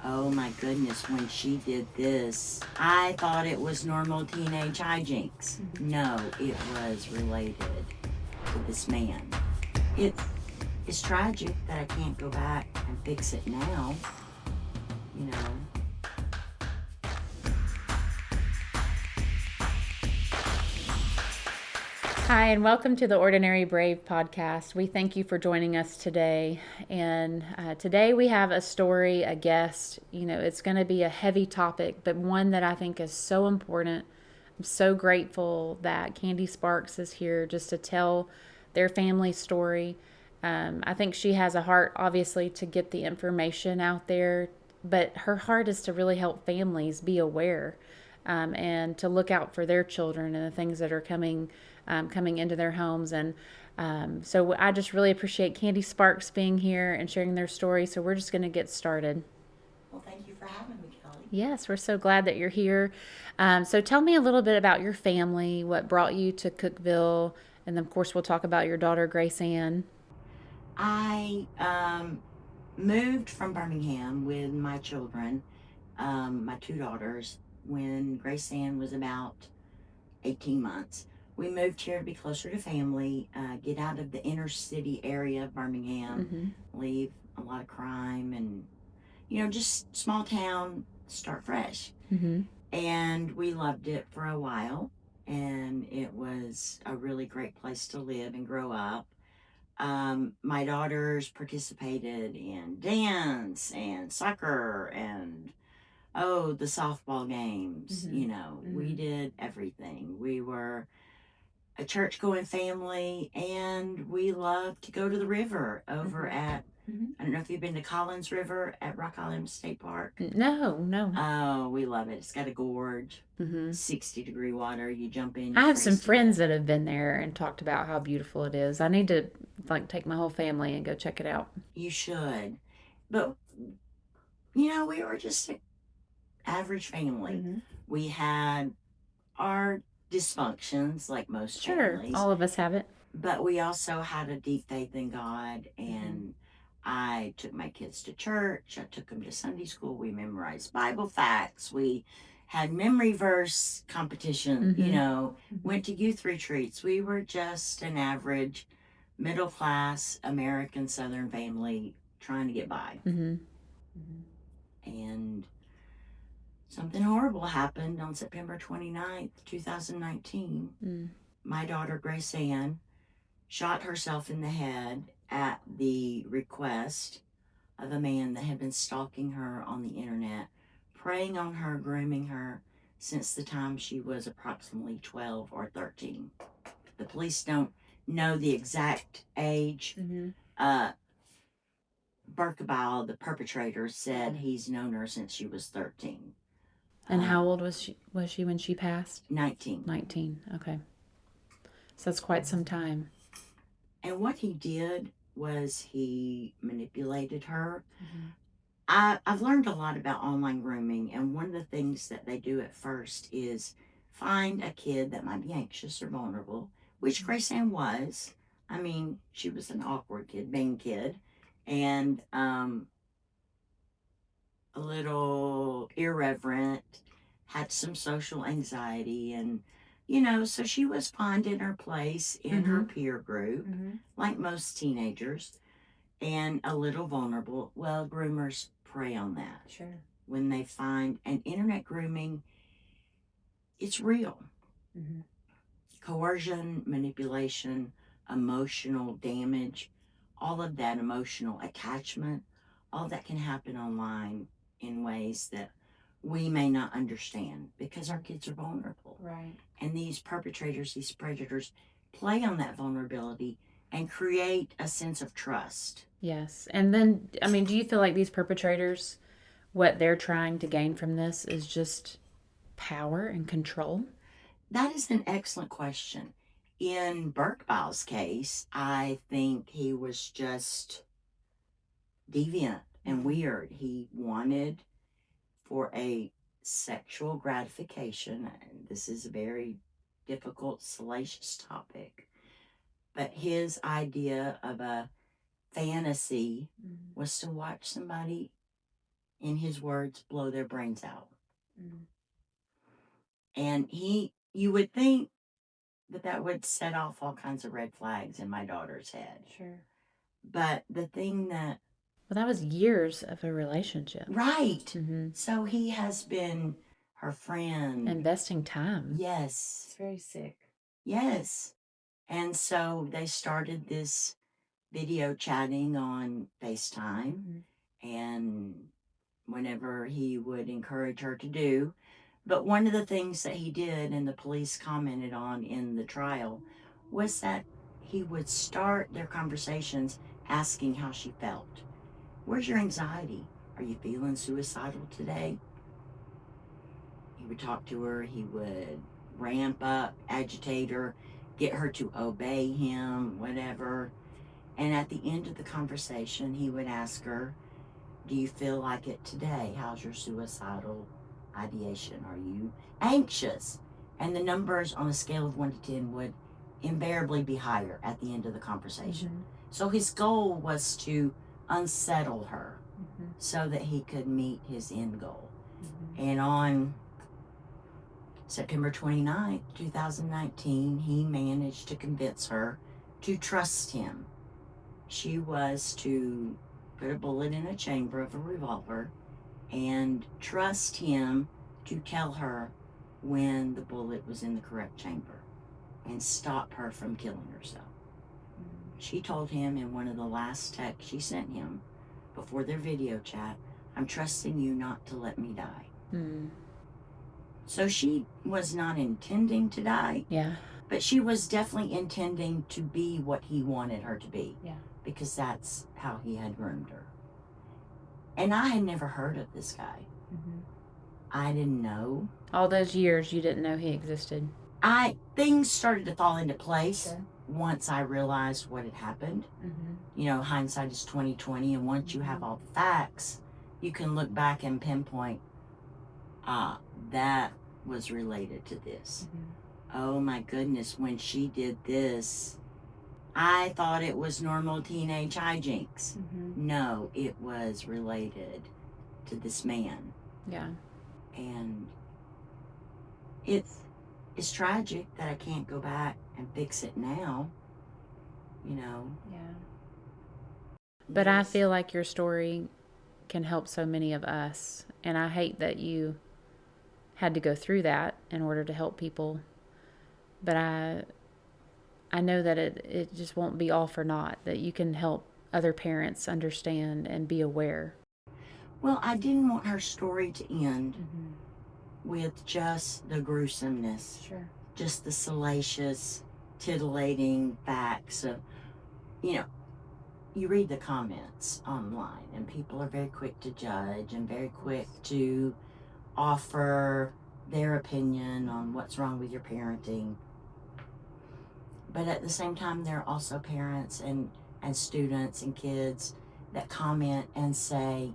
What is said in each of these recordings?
Oh my goodness, when she did this, I thought it was normal teenage hijinks. No, it was related to this man. It's tragic that I can't go back and fix it now, you know. Hi, and welcome to the Ordinary Brave podcast. We thank you for joining us today. And today we have a story, a guest. It's going to be a heavy topic, but one that I think is so important. I'm so grateful that Candi Sparks is here just to tell their family story. I think she has a heart, obviously, to get the information out there, but her heart is to really help families be aware and to look out for their children and the things that are coming into their homes. And so I just really appreciate Candi Sparks being here and sharing their story. So we're just going to get started. Well, thank you for having me, Kelly. Yes, we're so glad that you're here. So tell me a little bit about your family, what brought you to Cookeville, and then of course we'll talk about your daughter Grace Ann. I moved from Birmingham with my children, my two daughters, when Grace Ann was about 18 months. We moved here to be closer to family, get out of the inner city area of Birmingham, leave a lot of crime and, just small town, start fresh. Mm-hmm. And we loved it for a while, and it was a really great place to live and grow up. My daughters participated in dance and soccer and the softball games. We did everything. We were a church going family, and we loved to go to the river over at, I don't know if you've been to Collins River at Rock Island State Park. No, no. Oh, we love it. It's got a gorge, 60-degree water. You jump in, I you have some freeze to friends death. that have been there and talked about how beautiful it is. I need to take my whole family and go check it out. You should. But, we were just an average family. We had our dysfunctions, like most Sure, families, all of us have it. but we also had a deep faith in God. And I took my kids to church. I took them to Sunday school. We memorized Bible facts. We had memory verse competition, went to youth retreats. We were just an average middle class American Southern family trying to get by. And something horrible happened on September 29th, 2019. My daughter, Grace Ann, shot herself in the head at the request of a man that had been stalking her on the internet, preying on her, grooming her since the time she was approximately 12 or 13. The police don't know the exact age. Berkebile, the perpetrator, said he's known her since she was 13. And how old was she when she passed? 19. 19. Okay. So that's quite some time. And what he did was he manipulated her. I've learned a lot about online grooming, and one of the things that they do at first is find a kid that might be anxious or vulnerable, which Grace Ann was. I mean, she was an awkward kid, vain kid, and a little irreverent, had some social anxiety, and so she was finding her place in her peer group, like most teenagers, and a little vulnerable. Well, groomers prey on that. Sure. When they find, and internet grooming, it's real. Coercion, manipulation, emotional damage, all of that emotional attachment, all that can happen online in ways that we may not understand because our kids are vulnerable. Right. And these perpetrators, these predators, play on that vulnerability and create a sense of trust. Yes. And then, I mean, do you feel like these perpetrators, what they're trying to gain from this is just power and control? That is an excellent question. In Berkebau's case, I think he was just deviant and weird. He wanted for a sexual gratification. This is a very difficult, salacious topic. But his idea of a fantasy was to watch somebody in his words, blow their brains out. Mm. And you would think that would set off all kinds of red flags in my daughter's head. Sure. But the thing that, Well, that was years of a relationship. right. Mm-hmm. So he has been her friend. Investing time. Yes. It's very sick. Yes. And so they started this video chatting on FaceTime. Mm-hmm. And whenever he would encourage her to do. But one of the things that he did, and the police commented on in the trial, was that he would start their conversations asking how she felt. Where's your anxiety? Are you feeling suicidal today? He would talk to her, he would ramp up, agitate her, get her to obey him, whatever. And at the end of the conversation, he would ask her, do you feel like it today? How's your suicidal ideation? Are you anxious? And the numbers on a scale of 1 to 10 would invariably be higher at the end of the conversation. Mm-hmm. So his goal was to unsettle her Mm-hmm. so that he could meet his end goal. Mm-hmm. And on September 29th, 2019, he managed to convince her to trust him. She was to put a bullet in a chamber of a revolver and trust him to tell her when the bullet was in the correct chamber and stop her from killing herself. She told him in one of the last texts she sent him before their video chat, I'm trusting you not to let me die. Mm. So she was not intending to die. Yeah. But she was definitely intending to be what he wanted her to be. Yeah. Because that's how he had groomed her. And I had never heard of this guy. Mm-hmm. I didn't know. All those years you didn't know he existed. Things started to fall into place Sure. once I realized what had happened. Mm-hmm. You know, hindsight is 20/20, and once you have all the facts, you can look back and pinpoint, that was related to this. Mm-hmm. Oh my goodness, when she did this, I thought it was normal teenage hijinks. Mm-hmm. No, it was related to this man. Yeah. And it's tragic that I can't go back and fix it now, you know. Yeah. But I Yes. feel like your story can help so many of us. And I hate that you had to go through that in order to help people. But I know that it just won't be all for naught, that you can help other parents understand and be aware. Well, I didn't want her story to end Mm-hmm. with just the gruesomeness, Sure. just the salacious, titillating facts of, you know, you read the comments online and people are very quick to judge and very quick to offer their opinion on what's wrong with your parenting. But at the same time, there are also parents and students and kids that comment and say,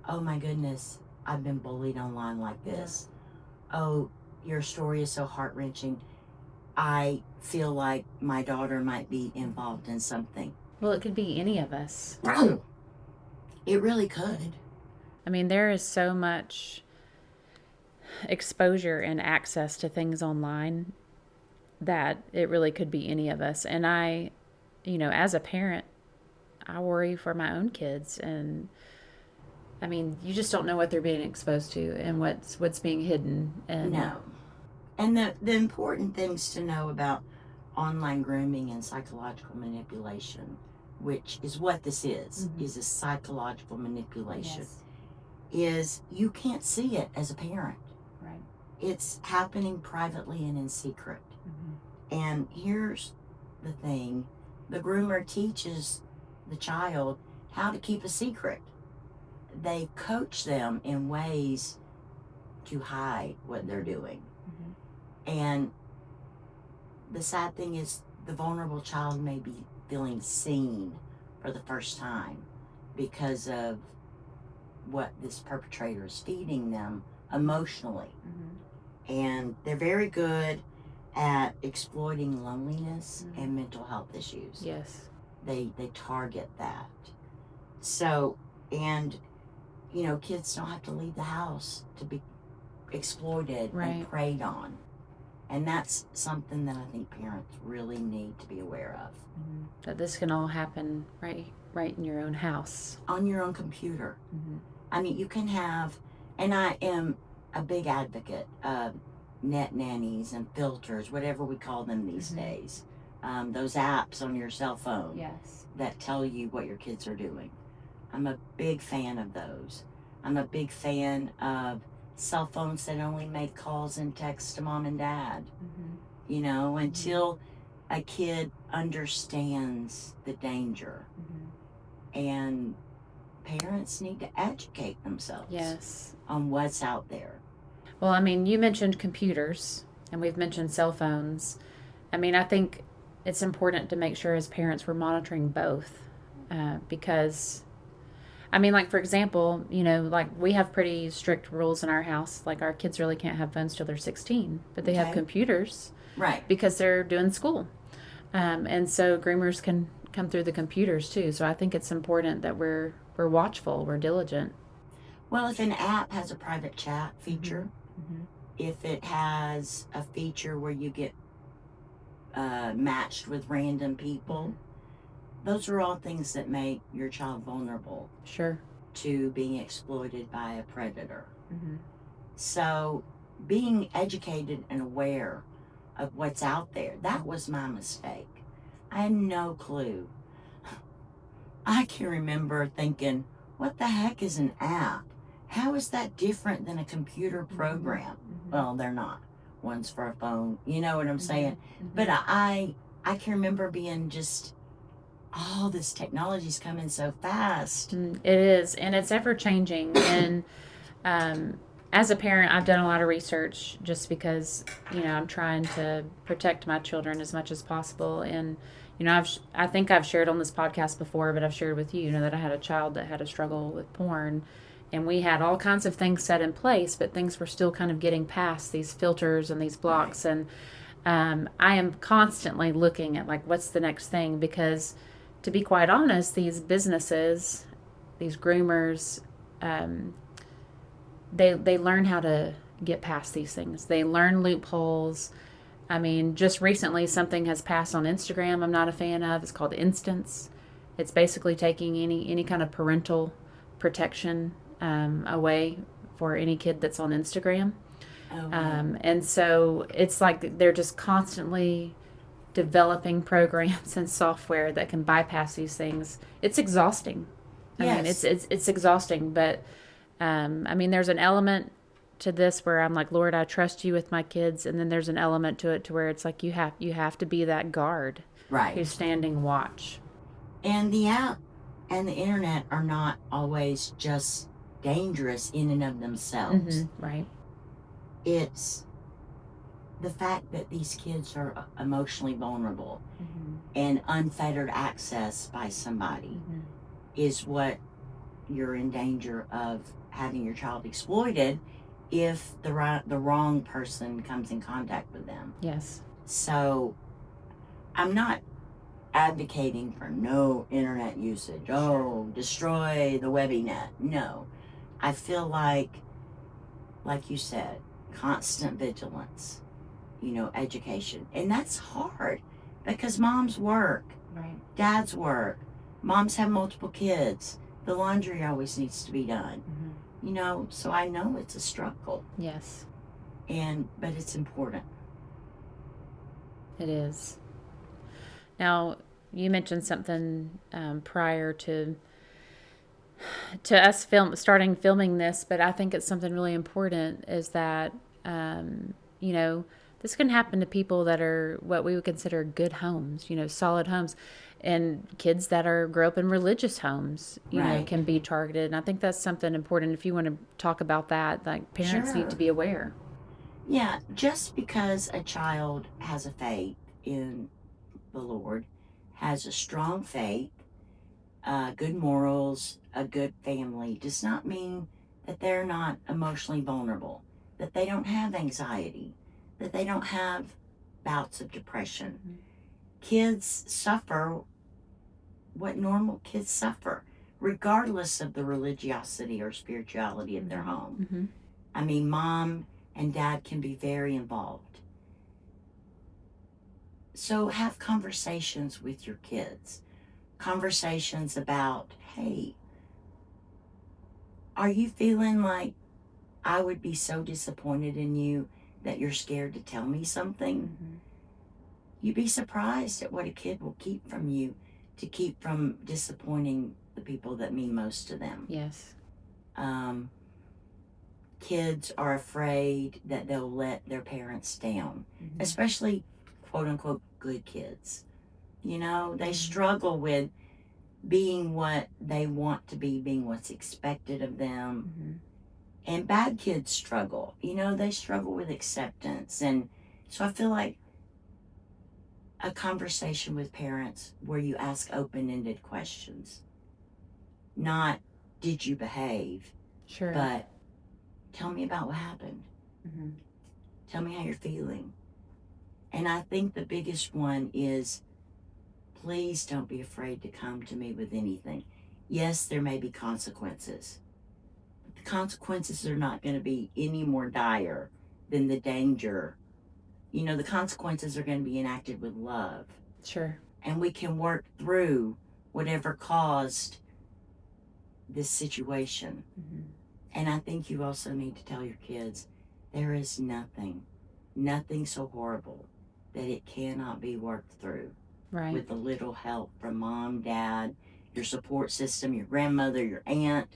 oh my goodness, I've been bullied online like this. Yeah. Oh, your story is so heart-wrenching. I feel like my daughter might be involved in something. Well, it could be any of us. It really could. I mean, there is so much exposure and access to things online that it really could be any of us. And I, as a parent, I worry for my own kids. And I mean, you just don't know what they're being exposed to and what's being hidden. And no. And the important things to know about online grooming and psychological manipulation, which is what this is, mm-hmm. is a psychological manipulation, yes. is you can't see it as a parent. Right. It's happening privately and in secret. Mm-hmm. And here's the thing, the groomer teaches the child how to keep a secret. They coach them in ways to hide what they're doing. Mm-hmm. And the sad thing is the vulnerable child may be feeling seen for the first time because of what this perpetrator is feeding them emotionally. Mm-hmm. And they're very good at exploiting loneliness mm-hmm. and mental health issues. Yes. They target that. So, and kids don't have to leave the house to be exploited Right. and preyed on. And that's something that I think parents really need to be aware of. Mm-hmm. That this can all happen right in your own house. On your own computer. Mm-hmm. I mean, you can have, and I am a big advocate of net nannies and filters, whatever we call them these Mm-hmm. days. Those apps on your cell phone Yes. that tell you what your kids are doing. I'm a big fan of those. I'm a big fan of cell phones that only make calls and texts to mom and dad. Mm-hmm. Until a kid understands the danger. Mm-hmm. And parents need to educate themselves Yes. on what's out there. Well, I mean, you mentioned computers and we've mentioned cell phones. I mean, I think it's important to make sure as parents we're monitoring both because I mean, like for example, like we have pretty strict rules in our house. Like our kids really can't have phones till they're 16, but they have computers, Right? Because they're doing school, and so groomers can come through the computers too. So I think it's important that we're watchful, we're diligent. Well, if an app has a private chat feature, Mm-hmm. if it has a feature where you get matched with random people, those are all things that make your child vulnerable. Sure. To being exploited by a predator. Mm-hmm. So, being educated and aware of what's out there, that was my mistake. I had no clue. I can remember thinking, what the heck is an app? How is that different than a computer program? Mm-hmm. Well, they're not. One's for a phone, you know what I'm saying? Mm-hmm. But I can remember being just, this technology's coming so fast. It is, and it's ever changing. And as a parent, I've done a lot of research just because I'm trying to protect my children as much as possible. And I think I've shared on this podcast before, but I've shared with you, that I had a child that had a struggle with porn, and we had all kinds of things set in place, but things were still kind of getting past these filters and these blocks. Right. And I am constantly looking at like what's the next thing because, to be quite honest, these businesses, these groomers, they learn how to get past these things. They learn loopholes. I mean, just recently something has passed on Instagram I'm not a fan of. It's called Instance. It's basically taking any kind of parental protection away for any kid that's on Instagram. And so it's like they're just constantly developing programs and software that can bypass these things. It's exhausting. I mean, it's exhausting, but I mean, there's an element to this where I'm like, Lord, I trust you with my kids, and then there's an element to it to where it's like you have to be that guard, right, who's standing watch. And the app and the internet are not always just dangerous in and of themselves. Mm-hmm, right. It's the fact that these kids are emotionally vulnerable and unfettered access by somebody is what you're in danger of having your child exploited if the wrong person comes in contact with them. Yes. So I'm not advocating for no internet usage. Destroy the WebbyNet. No. I feel like you said, constant vigilance, education. And that's hard because moms work, right, dads work, moms have multiple kids. The laundry always needs to be done. So I know it's a struggle. Yes. But it's important. It is. Now, you mentioned something prior to us starting filming this, but I think it's something really important is that, this can happen to people that are what we would consider good homes, solid homes. And kids that grow up in religious homes, Right. can be targeted. And I think that's something important. If you want to talk about that, like parents need to be aware. Yeah, just because a child has a faith in the Lord, has a strong faith, good morals, a good family, does not mean that they're not emotionally vulnerable, that they don't have anxiety, that they don't have bouts of depression. Kids suffer what normal kids suffer. regardless of the religiosity or spirituality of their home. I mean, mom and dad can be very involved. So have conversations with your kids. Conversations about, hey, are you feeling like I would be so disappointed in you that you're scared to tell me something? You'd be surprised at what a kid will keep from you to keep from disappointing the people that mean most to them. Yes. Kids are afraid that they'll let their parents down, especially quote unquote good kids. You know, they struggle with being what they want to be, being what's expected of them. And bad kids struggle. You know, they struggle with acceptance. And so I feel like a conversation with parents where you ask open-ended questions. Not, did you behave? Sure. But tell me about what happened. Tell me how you're feeling. And I think the biggest one is, please don't be afraid to come to me with anything. Yes, there may be consequences. But the consequences are not going to be any more dire than the danger. You know, the consequences are going to be enacted with love. Sure. And we can work through whatever caused this situation. And I think you also need to tell your kids, there is nothing so horrible that it cannot be worked through. Right. With a little help from mom, dad, your support system, your grandmother, your aunt,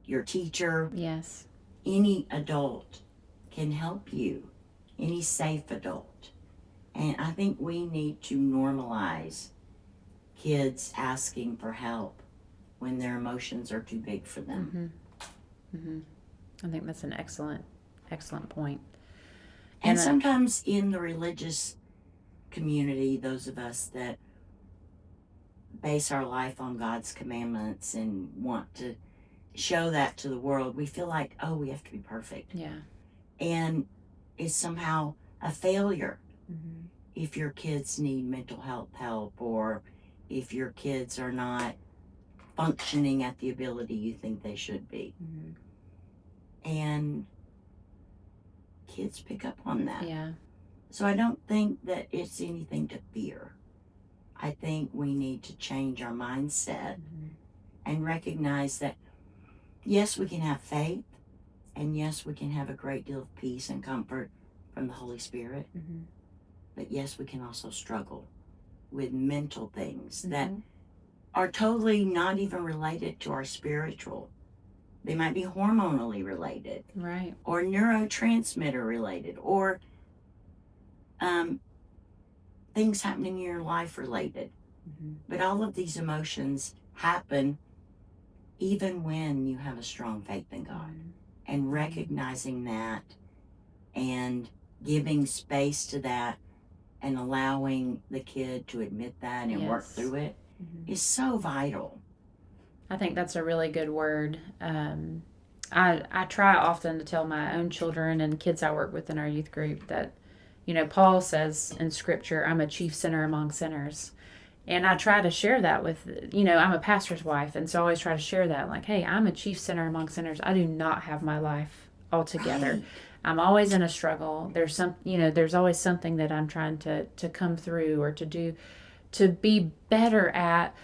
your teacher. Yes. Any adult can help you, any safe adult. And I think we need to normalize kids asking for help when their emotions are too big for them. I think that's an excellent point. And sometimes in the religious community, those of us that base our life on God's commandments and want to show that to the world, we feel like, oh, we have to be perfect. Yeah. And it's somehow a failure if your kids need mental health help, or if your kids are not functioning at the ability you think they should be. And kids pick up on that. Yeah. So I don't think that it's anything to fear. I think we need to change our mindset and recognize that, yes, we can have faith, and yes, we can have a great deal of peace and comfort from the Holy Spirit. But yes, we can also struggle with mental things that are totally not even related to our spiritual. They might be hormonally related. Right. Or neurotransmitter related, or things happening in your life related. But all of these emotions happen even when you have a strong faith in God. And recognizing that and giving space to that and allowing the kid to admit that and work through it is so vital. I think that's a really good word. I try often to tell my own children and kids I work with in our youth group that, you know, Paul says in Scripture, I'm a chief sinner among sinners. And I try to share that with, you know, I'm a pastor's wife, and so I always try to share that, like, hey, I'm a chief sinner among sinners. I do not have my life all together. Right. I'm always in a struggle. There's there's always something that I'm trying to come through or to do, to be better at,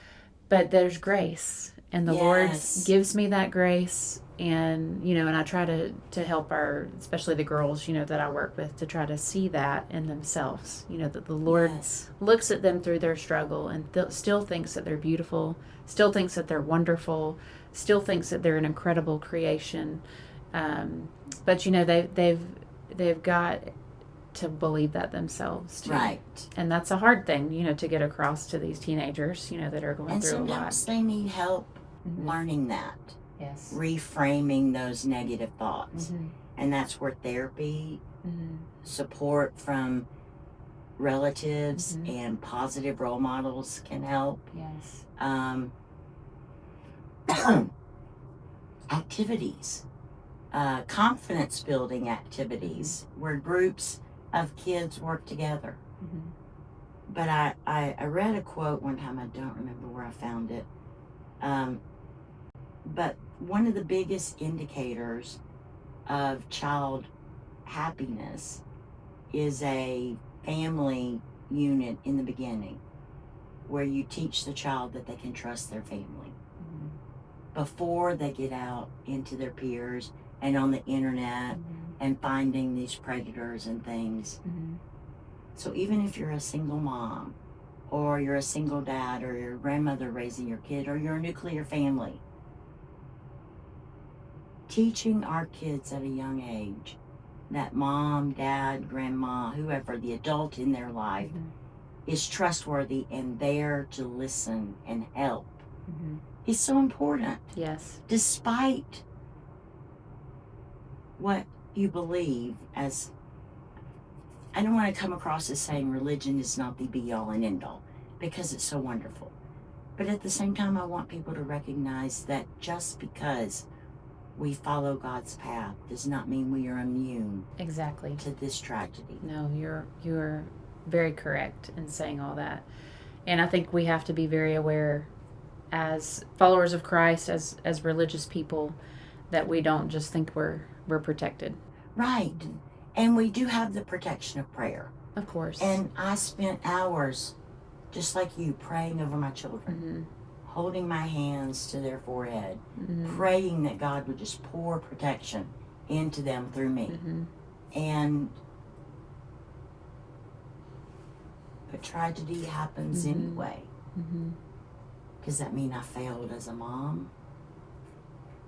but there's grace. And the Lord gives me that grace, and, you know, and I try to help especially the girls, you know, that I work with, to try to see that in themselves, you know, that the Lord looks at them through their struggle and still thinks that they're beautiful, still thinks that they're wonderful, still thinks that they're an incredible creation. But, you know, they've got to believe that themselves too. Right. And that's a hard thing, you know, to get across to these teenagers, you know, that are going through a lot. And sometimes they need help learning that. Yes. Reframing those negative thoughts. And that's where therapy, support from relatives, and positive role models can help. Yes. Activities, confidence building activities where groups of kids work together. But I read a quote one time, I don't remember where I found it, But one of the biggest indicators of child happiness is a family unit in the beginning where you teach the child that they can trust their family before they get out into their peers and on the internet and finding these predators and things. So even if you're a single mom or you're a single dad or your grandmother raising your kid or you're a nuclear family, teaching our kids at a young age that mom, dad, grandma, whoever, the adult in their life is trustworthy and there to listen and help is so important. Yes. Despite what you believe, as I don't want to come across as saying religion is not the be all and end all, because it's so wonderful. But at the same time, I want people to recognize that just because we follow God's path does not mean we are immune Exactly. to this tragedy. No, you're very correct in saying all that. And I think we have to be very aware as followers of Christ, as religious people, that we don't just think we're protected. Right. And we do have the protection of prayer. Of course. And I spent hours, just like you, praying over my children, holding my hands to their forehead, praying that God would just pour protection into them through me. And but tragedy happens anyway. Does that mean I failed as a mom?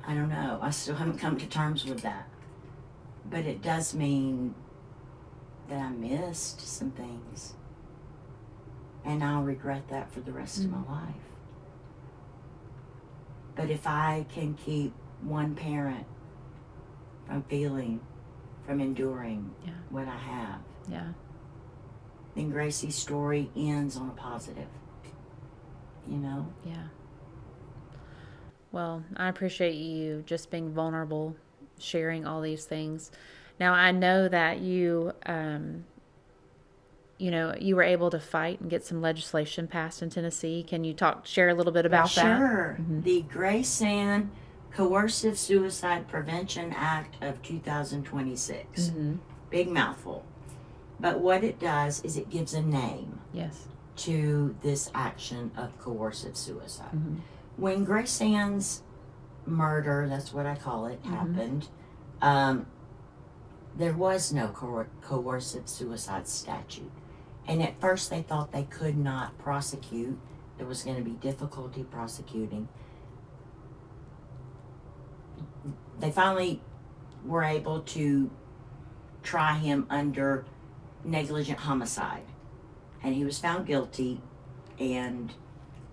I don't know. I still haven't come to terms with that. But it does mean that I missed some things. And I'll regret that for the rest of my life. But if I can keep one parent from feeling, from enduring what I have, then Gracie's story ends on a positive. You know? Yeah. Well, I appreciate you just being vulnerable, sharing all these things. Now, I know that you were able to fight and get some legislation passed in Tennessee. Can you share a little bit about that? Sure. The Grace Ann Coercive Suicide Prevention Act of 2026. Big mouthful. But what it does is it gives a name to this action of coercive suicide. When Grace Ann's murder, that's what I call it, happened, there was no coercive suicide statute. And at first they thought they could not prosecute. There was going to be difficulty prosecuting. They finally were able to try him under negligent homicide. And he was found guilty, and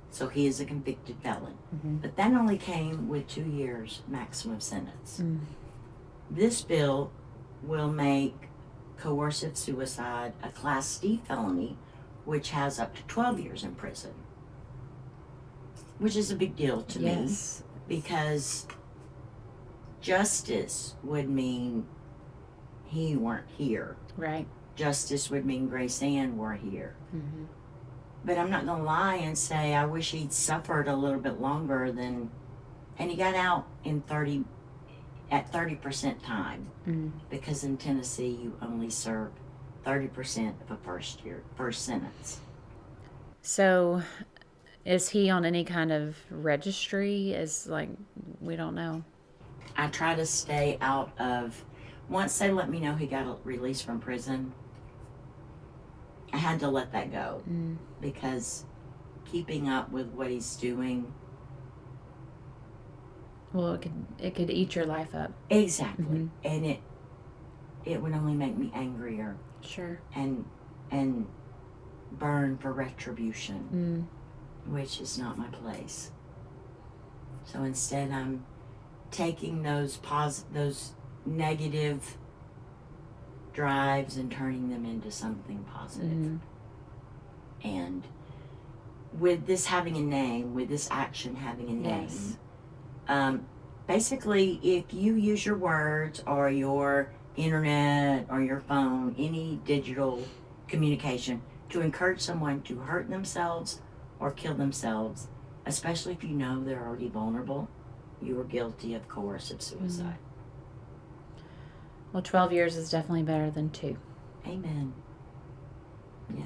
so he is a convicted felon. But that only came with 2 years maximum sentence. This bill will make coercive suicide a Class D felony, which has up to 12 years in prison. Which is a big deal to me, because justice would mean he weren't here. Right. Justice would mean Grace Ann were here. But I'm not going to lie and say I wish he'd suffered a little bit longer than, and he got out at 30% time, because in Tennessee you only serve 30% of a first sentence. So is he on any kind of registry? We don't know. I try to stay out of, once they let me know he got released from prison, I had to let that go, because keeping up with what he's doing. Well, it could eat your life up. Exactly. And it would only make me angrier. Sure. And burn for retribution, which is not my place. So instead I'm taking those negative drives and turning them into something positive. And with this having a name, with this action having a name, basically if you use your words or your internet or your phone, any digital communication, to encourage someone to hurt themselves or kill themselves, especially if you know they're already vulnerable, you were guilty of coercive suicide. Well, 12 years is definitely better than 2. Amen. Yeah.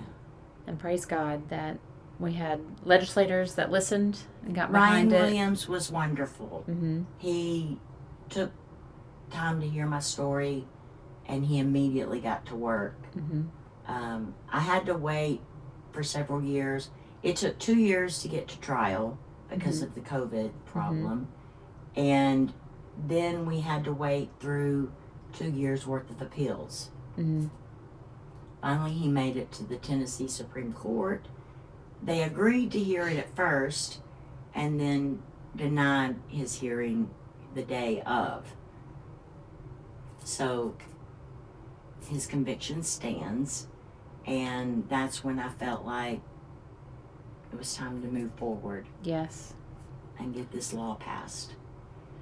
And praise God that we had legislators that listened and got Ryan behind it. Williams was wonderful. Mm-hmm. He took time to hear my story, and he immediately got to work. Mm-hmm. I had to wait for several years. It took 2 years to get to trial because of the COVID problem. And then we had to wait through 2 years worth of appeals. Finally, he made it to the Tennessee Supreme Court. They agreed to hear it at first and then denied his hearing the day of. So his conviction stands, and that's when I felt like it was time to move forward. Yes. And get this law passed.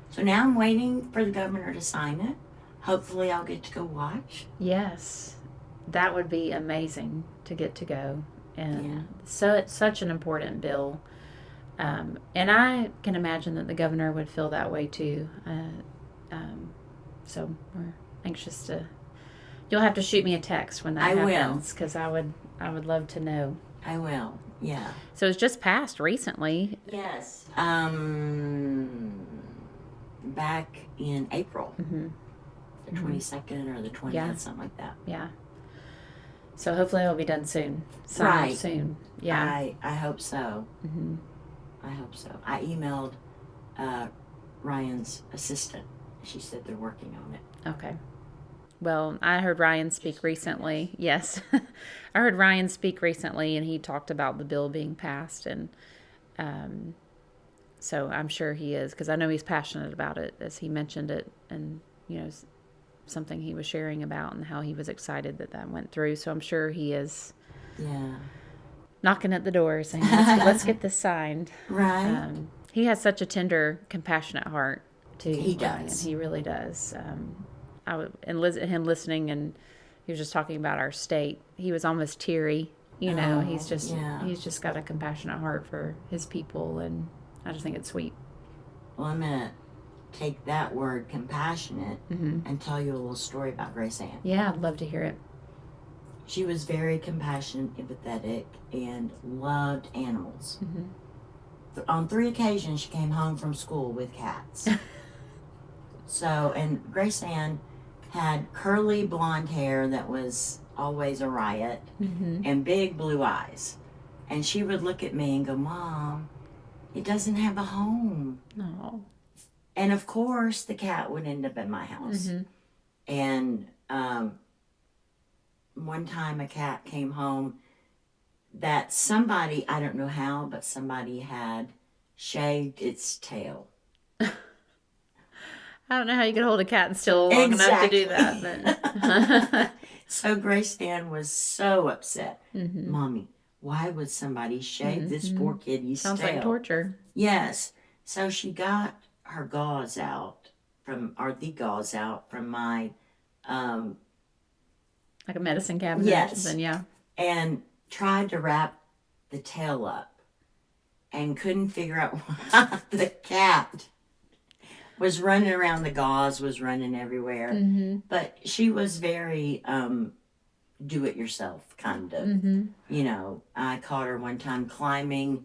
So now I'm waiting for the governor to sign it. Hopefully I'll get to go watch. Yes. That would be amazing to get to go. And Yeah. so it's such an important bill. And I can imagine that the governor would feel that way too. So we're anxious to. You'll have to shoot me a text when that happens, because I would love to know. I will. Yeah. So it's just passed recently. Yes. Back in April. The 22nd or the 20th, something like that. Yeah. So hopefully it'll be done soon. Right. Soon. Yeah. I hope so. I hope so. I emailed Ryan's assistant. She said they're working on it. Okay. Well, I heard Ryan speak recently. Yes. I heard Ryan speak recently, and he talked about the bill being passed. And so I'm sure he is, because I know he's passionate about it, as he mentioned it. And, something he was sharing about and how he was excited that went through. So I'm sure he is knocking at the door saying, let's get this signed. Right. He has such a tender, compassionate heart, too. He does. He really does. Him listening, and he was just talking about our state. He was almost teary. He's just got a compassionate heart for his people, and I just think it's sweet. Well, I'm going to take that word, compassionate, and tell you a little story about Grace Ann. Yeah, I'd love to hear it. She was very compassionate, empathetic, and loved animals. On 3 occasions, she came home from school with cats. And Grace Ann had curly blonde hair that was always a riot, and big blue eyes. And she would look at me and go, "Mom, it doesn't have a home." Oh. And of course, the cat would end up at my house. And one time a cat came home that somebody, I don't know how, but somebody had shaved its tail. I don't know how you could hold a cat and still long enough to do that. But So Grace Ann was so upset. Mommy, why would somebody shave this poor kitty's Sounds tail? like torture. Yes. So she got her gauze out the gauze out from my like a medicine cabinet or something, yeah. And tried to wrap the tail up and couldn't figure out why the cat was running around. The gauze was running everywhere. But she was very do-it-yourself kind of. I caught her one time climbing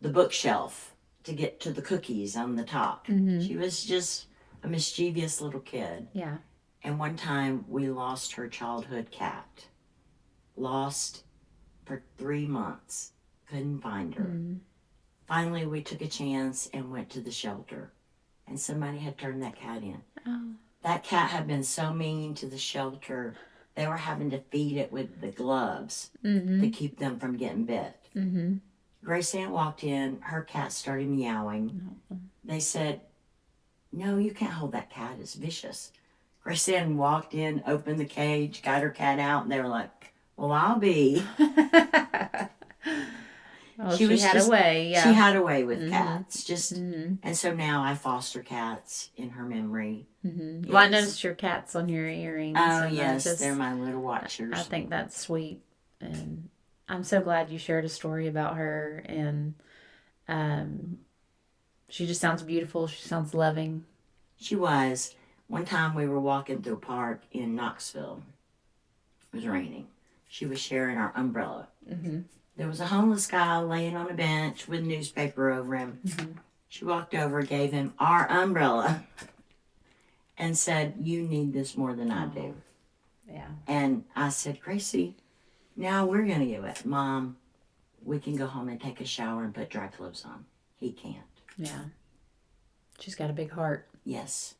the bookshelf to get to the cookies on the top. She was just a mischievous little kid. Yeah. And one time we lost her childhood cat. Lost for 3 months. Couldn't find her. Finally, we took a chance and went to the shelter. And somebody had turned that cat in. Oh. That cat had been so mean to the shelter, they were having to feed it with the gloves to keep them from getting bit. Grace Ann walked in, her cat started meowing. They said, "No, you can't hold that cat, it's vicious." Grace Ann walked in, opened the cage, got her cat out, and they were like, "Well, I'll be." Well, she had a way, yeah. She had a way with cats. And so now I foster cats in her memory. Yes. Well, I noticed your cats on your earrings. Oh, yes, they're my little watchers. I think that's sweet. And I'm so glad you shared a story about her. And She just sounds beautiful. She sounds loving. She was. One time we were walking through a park in Knoxville. It was raining. She was sharing our umbrella. Mm-hmm. There was a homeless guy laying on a bench with newspaper over him. Mm-hmm. She walked over, gave him our umbrella, and said, "You need this more than I do." Yeah. And I said, "Gracie, now we're going to do it. Mom, we can go home and take a shower and put dry clothes on. He can't." Yeah. She's got a big heart. Yes.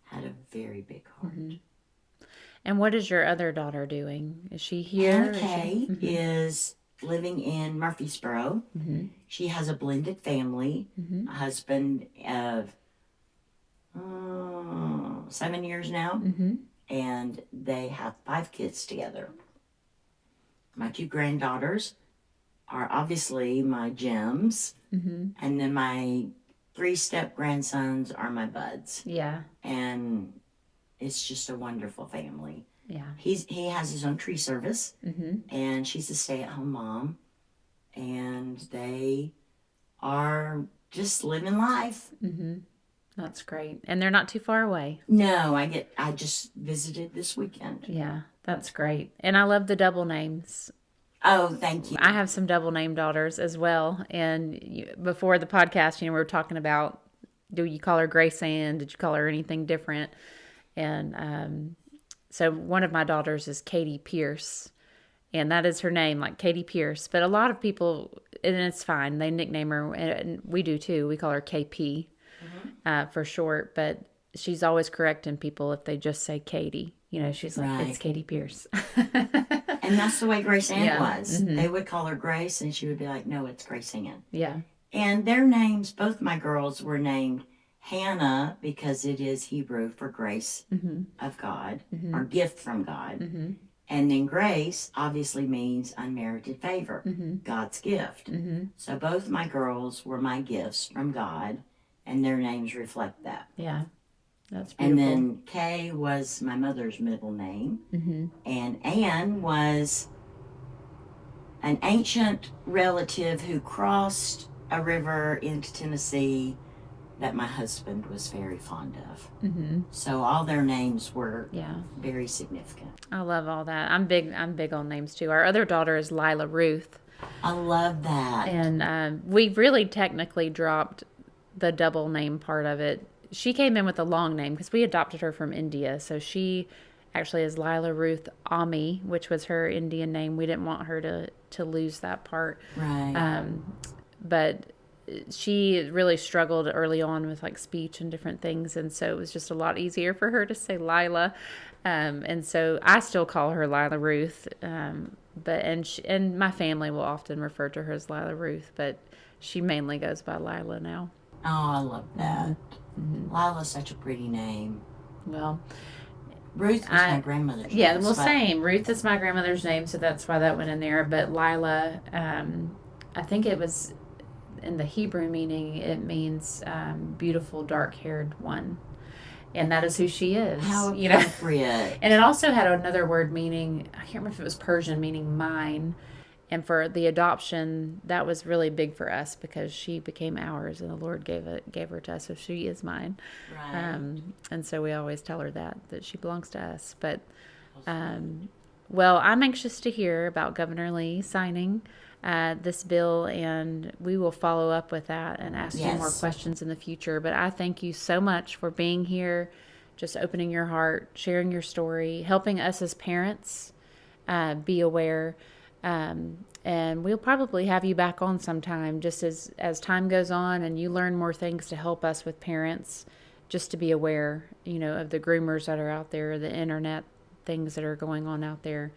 Had a very big heart. Mm-hmm. And what is your other daughter doing? Is she here? Hannah Kay is living in Murfreesboro. Mm-hmm. She has a blended family, Mm-hmm. a husband of 7 years now, Mm-hmm. and they have 5 kids together. My 2 granddaughters are obviously my gems, Mm-hmm. and then my 3 step-grandsons are my buds. Yeah. And it's just a wonderful family. Yeah. He has his own tree service, Mm-hmm. and she's a stay-at-home mom, and they are just living life. Mm-hmm. That's great. And they're not too far away. No, I just visited this weekend. Yeah, that's great. And I love the double names. Oh, thank you. I have some double name daughters as well. And before the podcast, we were talking about, do you call her Grace Ann? Did you call her anything different? And so one of my daughters is Katie Pierce. And that is her name, like Katie Pierce. But a lot of people, and it's fine, they nickname her, and we do too. We call her KP for short. But she's always correcting people if they just say Katie. She's like, Right. It's Katie Pierce. And that's the way Grace Ann Yeah. was. Mhm. They would call her Grace, and she would be like, "No, it's Grace Ann." Yeah. And their names, both my girls were named Hannah because it is Hebrew for grace Mm-hmm. of God, Mm-hmm. or gift from God. Mm-hmm. And then grace obviously means unmerited favor, Mm-hmm. God's gift. Mm-hmm. So both my girls were my gifts from God, and their names reflect that. Yeah. That's And beautiful. then Kay was my mother's middle name, Mm-hmm. and Ann was an ancient relative who crossed a river into Tennessee that my husband was very fond of. Mm-hmm. So all their names were Yeah. very significant. I love all that. I'm big on names too. Our other daughter is Lila Ruth. I love that. And we really technically dropped the double name part of it. She came in with a long name because we adopted her from India. So she actually is Lila Ruth Ami, which was her Indian name. We didn't want her to lose that part. Right. But she really struggled early on with like speech and different things. And so it was just a lot easier for her to say Lila. And so I still call her Lila Ruth. And my family will often refer to her as Lila Ruth, but she mainly goes by Lila now. Oh, I love that. Mm-hmm. Lila's such a pretty name. Well, Ruth was my grandmother's name. yeah, well, same. Ruth is my grandmother's name, so that's why that went in there. But Lila, I think it was in the Hebrew meaning, it means beautiful, dark-haired one. And that is who she is. How appropriate. And it also had another word meaning, I can't remember if it was Persian, meaning mine. And for the adoption, that was really big for us because she became ours and the Lord gave her to us. So she is mine. Right. And so we always tell her that she belongs to us. But, well, I'm anxious to hear about Governor Lee signing this bill, and we will follow up with that and ask you more questions in the future. But I thank you so much for being here, just opening your heart, sharing your story, helping us as parents be aware. And we'll probably have you back on sometime just as time goes on and you learn more things to help us with parents, just to be aware, of the groomers that are out there, the internet things that are going on out there.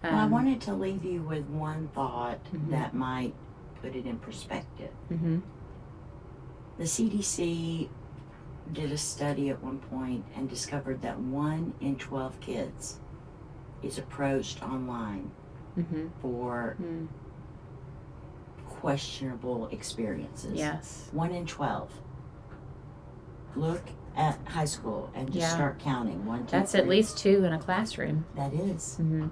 Well, I wanted to leave you with one thought that might put it in perspective. Mm-hmm. The CDC did a study at one point and discovered that 1 in 12 kids is approached online for questionable experiences. Yes. 1 in 12. Look at high school and just start counting. 1, 2, That's 3. at least 2 in a classroom. That is. Mm-hmm.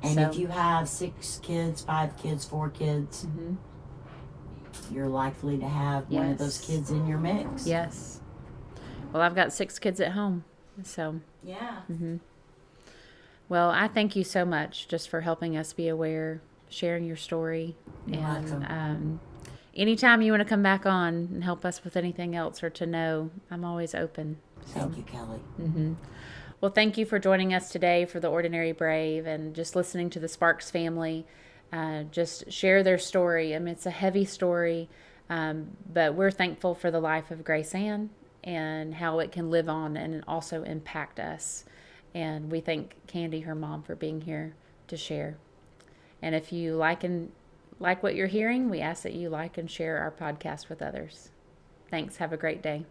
And if you have 6 kids, 5 kids, 4 kids, you're likely to have one of those Yes. kids in your mix. Yes. Well, I've got 6 kids at home. So, Yeah. well, I thank you so much just for helping us be aware, sharing your story. You're and welcome. Anytime you want to come back on and help us with anything else or to know, I'm always open. So, Thank you, Kelly. well, thank you for joining us today for The Ordinary Brave and just listening to the Sparks family just share their story. I mean, it's a heavy story, but we're thankful for the life of Grace Ann and how it can live on and also impact us. And we thank Candi, her mom, for being here to share. And if you like what you're hearing, we ask that you like and share our podcast with others. Thanks. Have a great day.